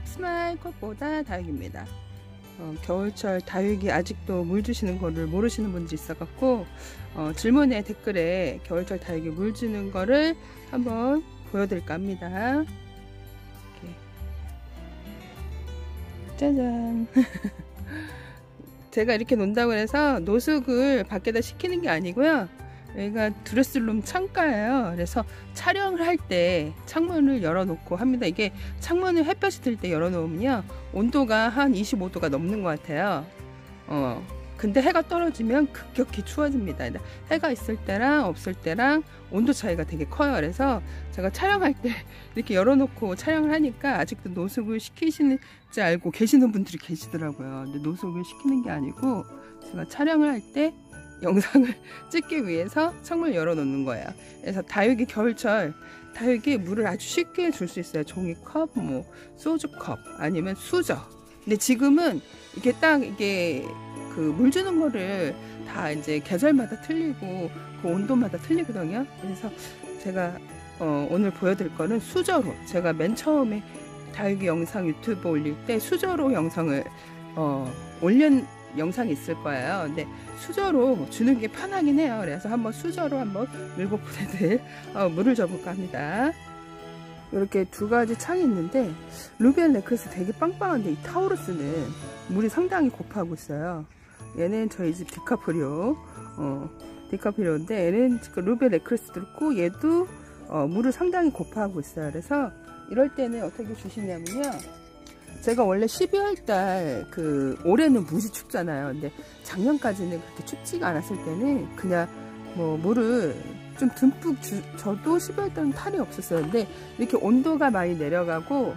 스마일 꽃보다 다육입니다. 겨울철 다육이 아직도 물 주시는 거를 모르시는 분들이 있어갖고 질문에 댓글에 겨울철 다육이 물 주는 거를 한번 보여드릴까 합니다. 이렇게. 짜잔. 제가 이렇게 논다고 해서 노숙을 밖에다 시키는 게 아니고요. 여기가 드레스룸 창가예요. 그래서 촬영을 할 때 창문을 열어놓고 합니다. 이게 창문을 햇볕이 들 때 열어놓으면요 온도가 한 25도가 넘는 것 같아요. 근데 해가 떨어지면 급격히 추워집니다. 해가 있을 때랑 없을 때랑 온도 차이가 되게 커요. 그래서 제가 촬영할 때 이렇게 열어놓고 촬영을 하니까 아직도 노숙을 시키시는지 알고 계시는 분들이 계시더라고요. 근데 노숙을 시키는 게 아니고 제가 촬영을 할 때 영상을 찍기 위해서 창문을 열어놓는 거예요. 그래서 다육이 겨울철 다육이 물을 아주 쉽게 줄 수 있어요. 종이컵, 뭐 소주컵 아니면 수저. 근데 지금은 이게 딱 이게 그 물 주는 거를 다 이제 계절마다 틀리고 그 온도마다 틀리거든요. 그래서 제가 오늘 보여드릴 거는 수저로, 제가 맨 처음에 다육이 영상 유튜브 올릴 때 수저로 영상을 올린 영상이 있을 거예요. 근데 수저로 주는 게 편하긴 해요. 그래서 한번 수저로 한번 물고기들 물을 줘볼까 합니다. 이렇게 두 가지 창이 있는데 루비안 레크레스 되게 빵빵한데 이 타우루스는 물이 상당히 고파하고 있어요. 얘는 저희 집 디카프리오 디카프리오인데 얘는 지금 루비안 레크레스도 있고 얘도 물을 상당히 고파하고 있어요. 그래서 이럴 때는 어떻게 주시냐면요, 제가 원래 12월달 올해는 무지 춥잖아요. 근데 작년까지는 그렇게 춥지가 않았을 때는 그냥 뭐 물을 좀 듬뿍 저도 12월달은 탈이 없었어요. 근데 이렇게 온도가 많이 내려가고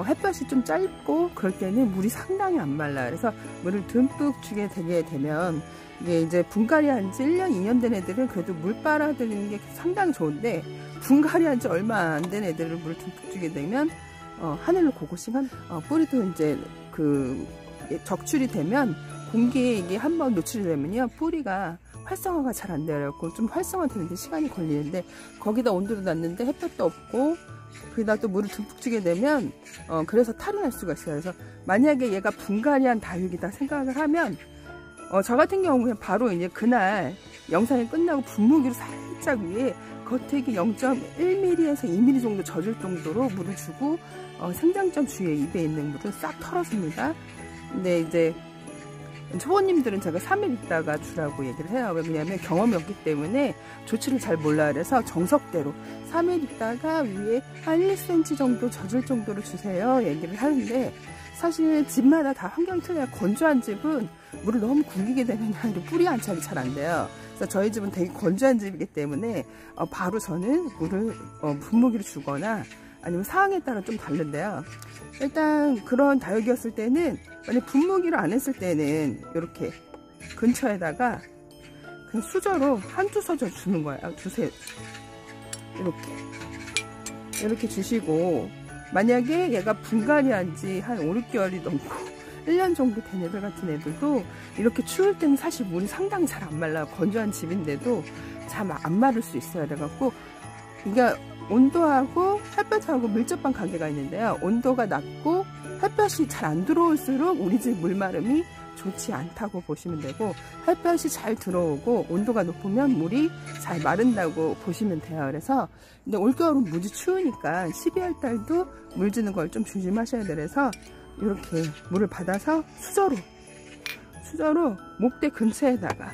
햇볕이 좀 짧고 그럴 때는 물이 상당히 안 말라요. 그래서 물을 듬뿍 주게 되게 되면 이게 이제 분갈이 한 지 1년, 2년 된 애들은 그래도 물 빨아들이는 게 상당히 좋은데 분갈이 한 지 얼마 안 된 애들을 물을 듬뿍 주게 되면 하늘로 고고싱한 뿌리도 이제 적출이 되면 공기에 이게 한번 노출이 되면요 뿌리가 활성화가 잘 안 돼요. 좀 활성화 되는데 시간이 걸리는데 거기다 온도도 낮는데 햇볕도 없고 거기다 또 물을 듬뿍 주게 되면 그래서 탈이 날 수가 있어요. 그래서 만약에 얘가 분갈이한 다육이다 생각을 하면 저 같은 경우는 바로 이제 그날 영상이 끝나고 분무기로 살짝 위에 겉액이 0.1mm에서 2mm 정도 젖을 정도로 물을 주고 생장점 주위에 입에 있는 물을 싹 털어줍니다. 근데 이제 초보님들은 제가 3일 있다가 주라고 얘기를 해요. 왜냐하면 경험이 없기 때문에 조치를 잘 몰라. 그래서 정석대로 3일 있다가 위에 한 1cm 정도 젖을 정도로 주세요 얘기를 하는데, 사실 집마다 다 환경이 틀려요. 건조한 집은 물을 너무 굶기게 되면 뿌리 안착이 잘 안 돼요. 그래서 저희 집은 되게 건조한 집이기 때문에 바로 저는 물을 분무기로 주거나 아니면 상황에 따라 좀 다른데요. 일단 그런 다육이었을 때는 만약 분무기를 안 했을 때는 이렇게 근처에다가 그냥 수저로 한두 서져 주는 거예요. 주세요. 이렇게 주시고, 만약에 얘가 분갈이 한 지 한 5, 6개월이 넘고 1년 정도 된 애들 같은 애들도 이렇게 추울 때는 사실 물이 상당히 잘 안 말라요. 건조한 집인데도 잘 안 마를 수 있어요. 그래갖고 이게 온도하고 햇볕하고 밀접한 관계가 있는데요. 온도가 낮고 햇볕이 잘 안 들어올수록 우리 집 물마름이 좋지 않다고 보시면 되고, 햇볕이 잘 들어오고 온도가 높으면 물이 잘 마른다고 보시면 돼요. 그래서 근데 올겨울은 무지 추우니까 12월 달도 물 주는 걸 좀 조심하셔야 돼요. 그래서 이렇게 물을 받아서 수저로 목대 근처에다가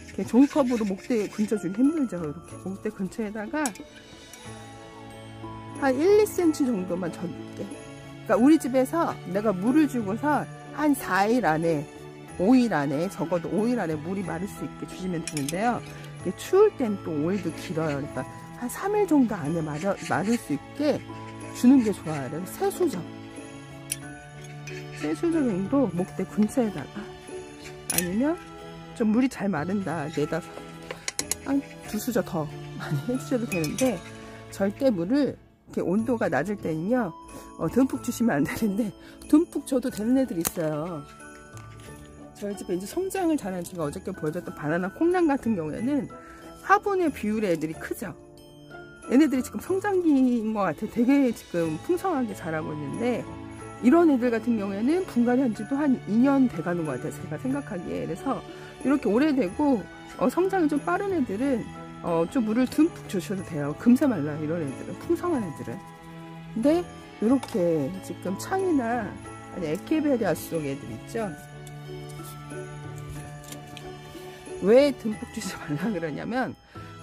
이렇게 종이컵으로 목대 근처 주기 힘들죠. 이렇게 목대 근처에다가 한 1, 2cm 정도만 젖게. 그러니까 우리 집에서 내가 물을 주고서 한 4일 안에 5일 안에 적어도 5일 안에 물이 마를 수 있게 주시면 되는데요. 이게 추울 땐 또 5일도 길어요. 그러니까 한 3일 정도 안에 마를 수 있게 주는 게 좋아요. 그래서 세 수저 정도 목대 근처에다가, 아니면 좀 물이 잘 마른다 내다서 한 2수저 더 많이 해주셔도 되는데, 절대 물을 이렇게 온도가 낮을 때는요 듬뿍 주시면 안 되는데 듬뿍 줘도 되는 애들이 있어요. 저희 집에 이제 성장을 잘하는, 제가 어저께 보여줬던 바나나 콩랑 같은 경우에는 화분의 비율의 애들이 크죠. 얘네들이 지금 성장기인 것 같아요. 되게 지금 풍성하게 자라고 있는데, 이런 애들 같은 경우에는 분갈이 한 지도 한 2년 돼가는 것 같아요. 제가 생각하기에. 그래서 이렇게 오래되고 성장이 좀 빠른 애들은 좀 물을 듬뿍 주셔도 돼요. 금세 말라요. 이런 애들은, 풍성한 애들은. 근데 이렇게 지금 창이나 아니 에케베리아 속 애들 있죠. 왜 듬뿍 주지 말라 그러냐면,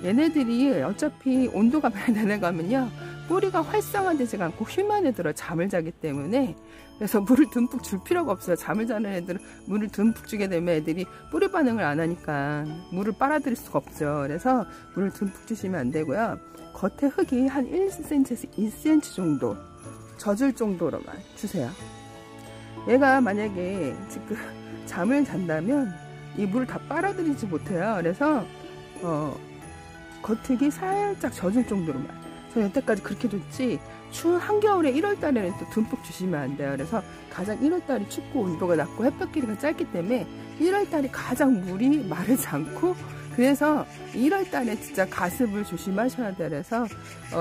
얘네들이 어차피 온도가 많이 내려가면요, 뿌리가 활성화되지가 않고 휘만에 들어 잠을 자기 때문에, 그래서 물을 듬뿍 줄 필요가 없어요. 잠을 자는 애들은 물을 듬뿍 주게 되면 애들이 뿌리 반응을 안 하니까 물을 빨아들일 수가 없죠. 그래서 물을 듬뿍 주시면 안 되고요. 겉에 흙이 한 1cm에서 2cm 정도 젖을 정도로만 주세요. 얘가 만약에 지금 잠을 잔다면 이 물을 다 빨아들이지 못해요. 그래서 겉흙이 살짝 젖을 정도로만. 저는 여태까지 그렇게 줬지, 추운 한겨울에 1월달에는 또 듬뿍 주시면 안 돼요. 그래서 가장 1월달이 춥고 온도가 낮고 햇볕 길이가 짧기 때문에 1월달이 가장 물이 마르지 않고, 그래서 1월달에 진짜 가습을 조심하셔야 돼요. 그래서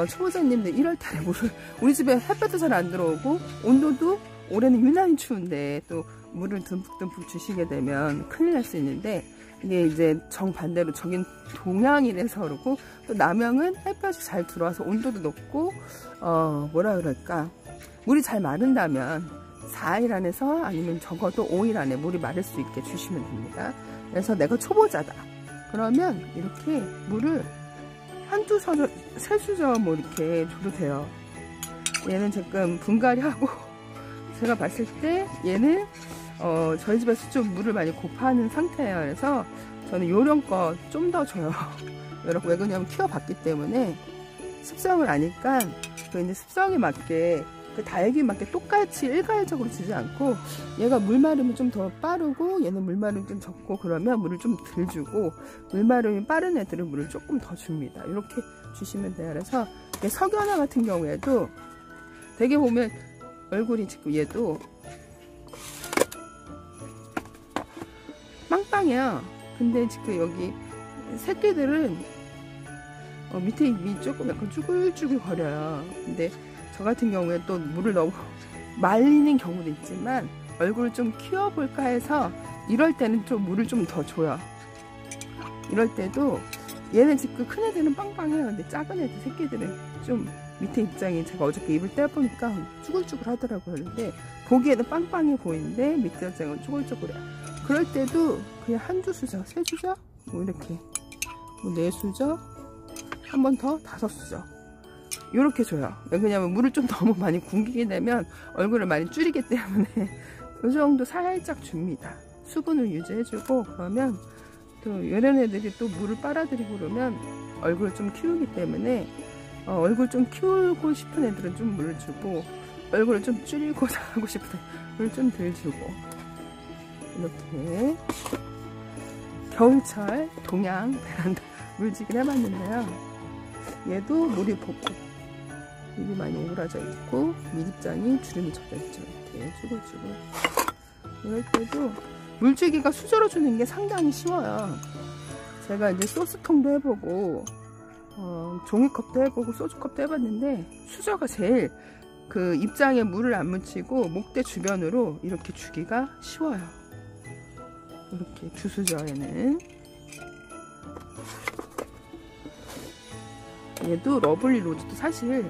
초보자님들 1월달에 물을, 우리 집에 햇볕도 잘 안 들어오고 온도도 올해는 유난히 추운데 또 물을 듬뿍 주시게 되면 큰일 날 수 있는데, 이게 이제 정반대로 저긴 동양이라서 그러고, 또 남양은 햇볕이 잘 들어와서 온도도 높고 뭐라 그럴까, 물이 잘 마른다면 4일 안에서 아니면 적어도 5일 안에 물이 마를 수 있게 주시면 됩니다. 그래서 내가 초보자다 그러면 이렇게 물을 한두 수저, 세 수저 뭐 이렇게 줘도 돼요. 얘는 지금 분갈이 하고 제가 봤을 때 얘는 저희 집에서 좀 물을 많이 고파하는 상태예요. 그래서 저는 요령껏 좀 더 줘요. 여러분, 왜 그러냐면 키워봤기 때문에 습성을 아니까 그 이제 습성에 맞게, 그 다육에 맞게 똑같이 일괄적으로 주지 않고, 얘가 물 마름이 좀 더 빠르고 얘는 물 마름이 좀 적고 그러면 물을 좀 덜 주고, 물 마름이 빠른 애들은 물을 조금 더 줍니다. 이렇게 주시면 돼요. 그래서 석연화 같은 경우에도 되게 보면 얼굴이 지금 얘도 빵빵해요. 근데 지금 여기 새끼들은 밑에 입이 조금 약간 쭈글쭈글 거려요. 근데 저 같은 경우에 또 물을 너무 말리는 경우도 있지만 얼굴을 좀 키워볼까 해서 이럴 때는 좀 물을 좀 더 줘요. 이럴 때도 얘는 지금 큰 애들은 빵빵해요. 근데 작은 애들 새끼들은 좀 밑에 입장이, 제가 어저께 입을 떼보니까 쭈글쭈글 하더라고요. 근데 보기에는 빵빵해 보이는데 밑에 입장은 쭈글쭈글해요. 그럴 때도 그냥 한두 수저, 세 수저, 뭐 이렇게, 뭐 네 수저, 한 번 더 5수저 이렇게 줘요. 왜냐면 물을 좀 너무 많이 굶기게 되면 얼굴을 많이 줄이기 때문에 이 정도 살짝 줍니다. 수분을 유지해주고, 그러면 또 이런 애들이 또 물을 빨아들이고 그러면 얼굴을 좀 키우기 때문에 얼굴 좀 키우고 싶은 애들은 좀 물을 주고, 얼굴을 좀 줄이고 하고 싶은 물을 좀 덜 주고, 이렇게 겨울철 동양 베란다 물지기를 해봤는데요. 얘도 물이 볶고 입이 많이 오그라져 있고 밑입장이 주름이 젖어 있죠. 이렇게 쭈글쭈글. 이럴 때도 물주기가 수저로 주는 게 상당히 쉬워요. 제가 이제 소스통도 해보고 종이컵도 해보고 소주컵도 해봤는데, 수저가 제일 그 입장에 물을 안 묻히고 목대 주변으로 이렇게 주기가 쉬워요. 이렇게 주수저에는. 얘도 러블리 로즈도 사실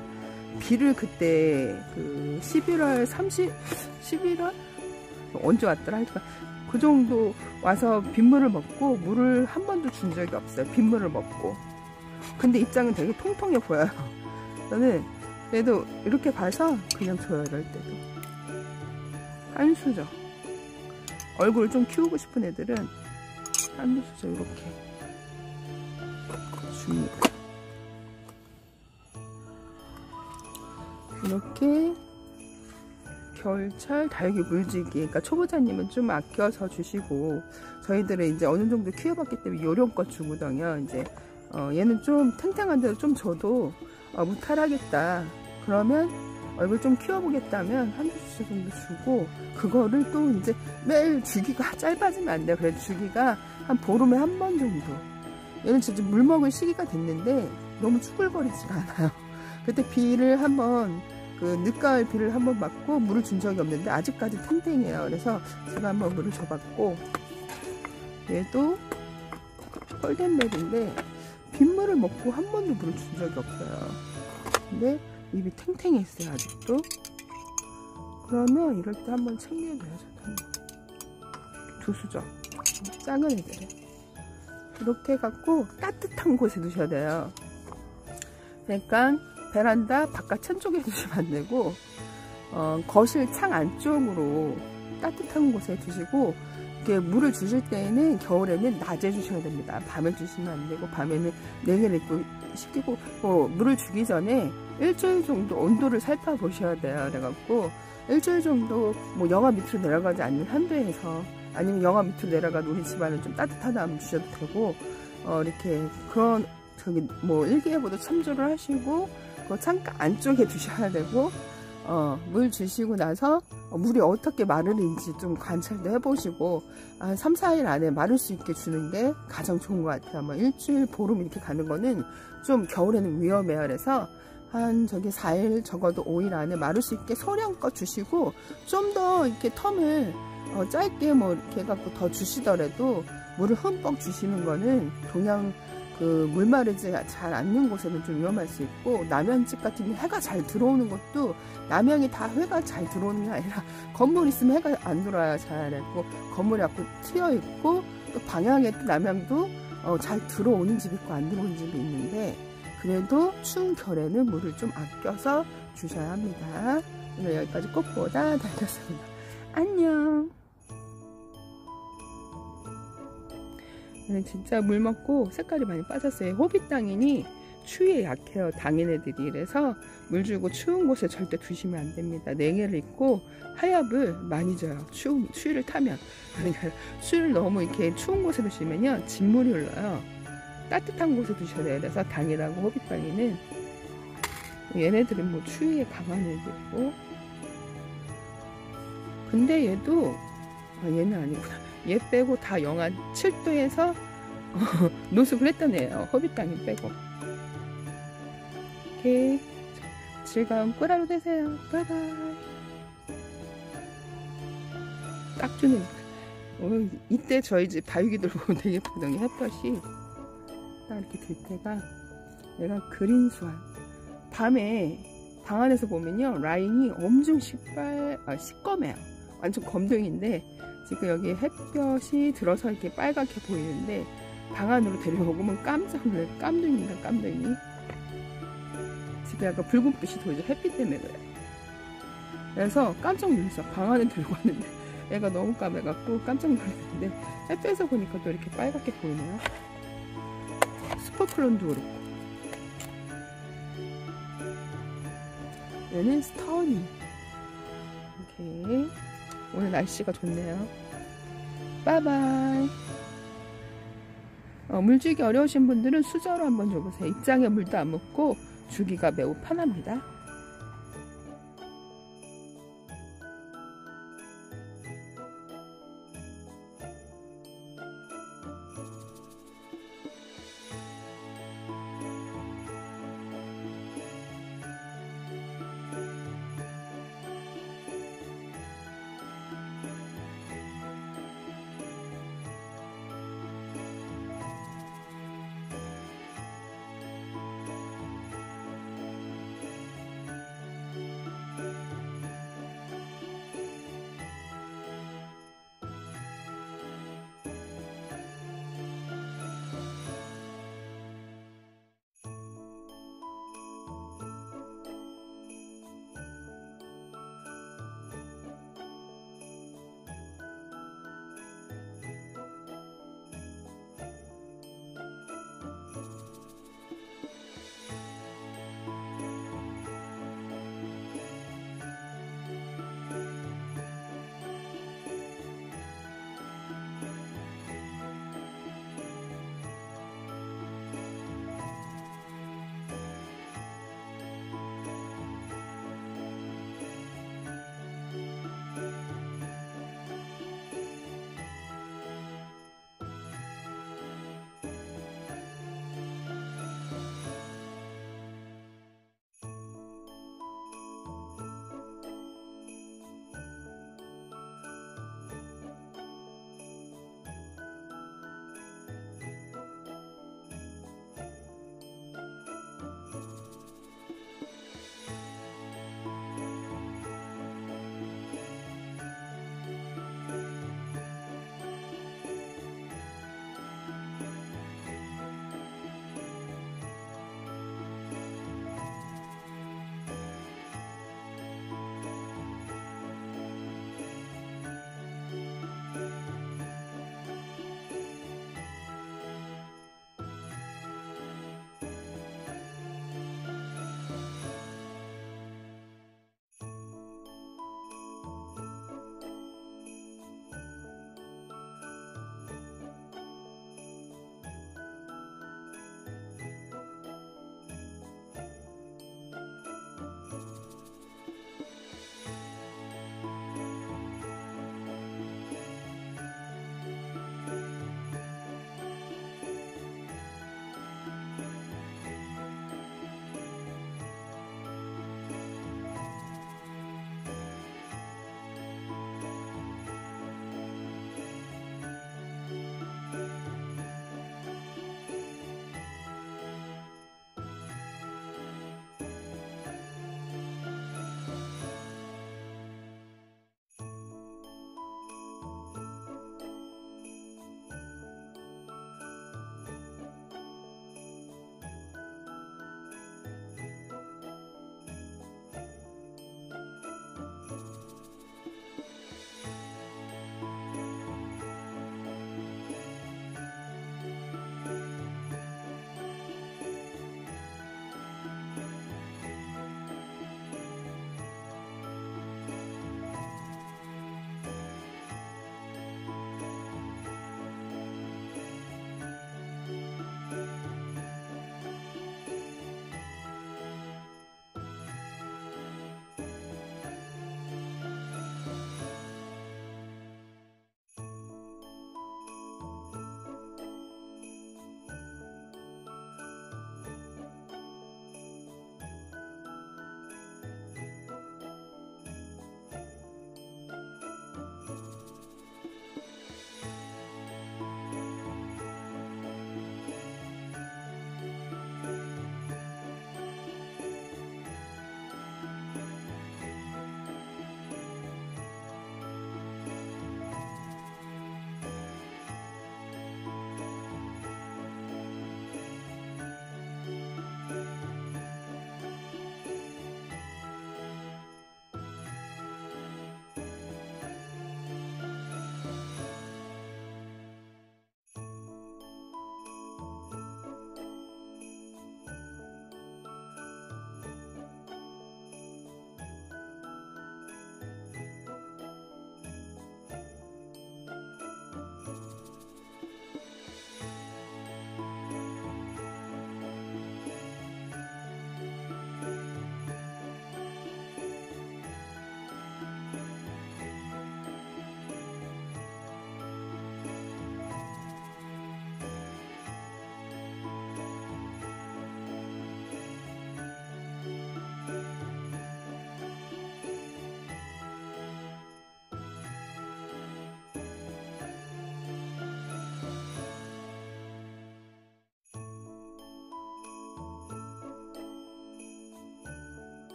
비를 그때 그 11월 언제 왔더라, 하여튼 그 정도 와서 빗물을 먹고 물을 한 번도 준 적이 없어요. 빗물을 먹고. 근데 입장은 되게 통통해 보여요. 저는 그래도 이렇게 봐서 그냥 줘요. 이럴 때도 한 수저. 얼굴을 좀 키우고 싶은 애들은 한 수저 이렇게 줍니다. 이렇게 겨울철 다육이 물주기, 그러니까 초보자님은 좀 아껴서 주시고, 저희들은 이제 어느 정도 키워봤기 때문에 요령껏 주거든요. 이제 얘는 좀 탱탱한 데로 좀 줘도 무탈하겠다 그러면, 얼굴 좀 키워보겠다면 한두 수저 정도 주고, 그거를 또 이제 매일 주기가 짧아지면 안 돼요. 그래도 주기가 한 보름에 한 번 정도. 얘는 진짜 물 먹을 시기가 됐는데 너무 쭈글거리지가 않아요. 그때 비를 한번 늦가을 비를 한번 맞고 물을 준 적이 없는데 아직까지 탱탱해요. 그래서 제가 한번 물을 줘봤고, 얘도 펄덴벨인데 빗물을 먹고 한 번도 물을 준 적이 없어요. 근데 입이 탱탱했어요 아직도. 그러면 이럴 때 한번 챙겨줘야죠. 두 수저, 작은 애들에 이렇게 해갖고 따뜻한 곳에 두셔야 돼요. 그러니까 베란다 바깥 창 쪽에 두시면 안 되고, 거실 창 안쪽으로 따뜻한 곳에 두시고, 이렇게 물을 주실 때에는 겨울에는 낮에 주셔야 됩니다. 밤에 주시면 안 되고, 밤에는 냉해를 입고 식히고, 물을 주기 전에 일주일 정도 온도를 살펴보셔야 돼요. 그래갖고 일주일 정도 뭐 영하 밑으로 내려가지 않는 한도에서, 아니면 영하 밑으로 내려가도 우리 집안은 좀 따뜻하다 하면 주셔도 되고, 이렇게 그런 뭐 일기예보도 참조를 하시고 그 창가 안쪽에 두셔야 되고, 물 주시고 나서 물이 어떻게 마르는지 좀 관찰도 해보시고, 3, 4일 안에 마를 수 있게 주는 게 가장 좋은 것 같아요. 뭐 일주일, 보름 이렇게 가는 거는 좀 겨울에는 위험해요. 그래서 한 4일, 적어도 5일 안에 마를 수 있게 소량껏 주시고, 좀 더 이렇게 텀을 짧게 뭐 이렇게 해갖고 더 주시더라도 물을 흠뻑 주시는 거는 동양 물 마르지 잘 않는 곳에는 좀 위험할 수 있고, 남양집 같은 게 해가 잘 들어오는 것도, 남양이 다 해가 잘 들어오는 게 아니라 건물 있으면 해가 안 들어와요. 잘 했고, 건물이 자꾸 트여 있고, 또 방향에 또 남양도 잘 들어오는 집이 있고 안 들어오는 집이 있는데, 그래도 추운 겨울에는 물을 좀 아껴서 주셔야 합니다. 오늘 여기까지 꼭 보다 달렸습니다. 안녕. 얘는 진짜 물 먹고 색깔이 많이 빠졌어요. 호빗 당인이 추위에 약해요. 당인 애들이. 그래서 물 주고 추운 곳에 절대 두시면 안 됩니다. 냉해를 입고 하엽을 많이 줘요. 추위를 타면. 그러니까 추위를 너무 이렇게 추운 곳에 두시면요, 진물이 흘러요. 따뜻한 곳에 두셔야 돼요. 그래서 당이라고 호빗 당인은, 얘네들은 뭐 추위에 강한 애들이고, 근데 얘도 얘는 아니구나. 얘 빼고 다 영하 7도에서 노숙을 했던 애예요. 호빗 당인 빼고. 이렇게 즐거운 꿀하루 되세요. 바이바이. 딱 주는. 이때 저희 집 바위기들 보면 되게 예쁘거든요. 햇볕이 딱 이렇게 들 때가, 얘가 그린스완. 밤에 방 안에서 보면요, 라인이 엄청 시꺼매요. 완전 검둥인데, 지금 여기 햇볕이 들어서 이렇게 빨갛게 보이는데, 방 안으로 데려오면 깜짝 놀라요. 깜둥이입니다. 깜둥이. 지금 약간 붉은빛이 보이죠? 햇빛 때문에 그래요. 그래서 깜짝 놀랐어요. 방 안에 들고 왔는데 애가 너무 까매갖고 깜짝 놀랐는데, 햇볕에서 보니까 또 이렇게 빨갛게 보이네요. 스퍼클론도 그렇고. 얘는 스터니. 이렇게 오늘 날씨가 좋네요. 빠이바이. 물 주기 어려우신 분들은 수저로 한번 줘보세요. 입장에 물도 안 묻고 주기가 매우 편합니다.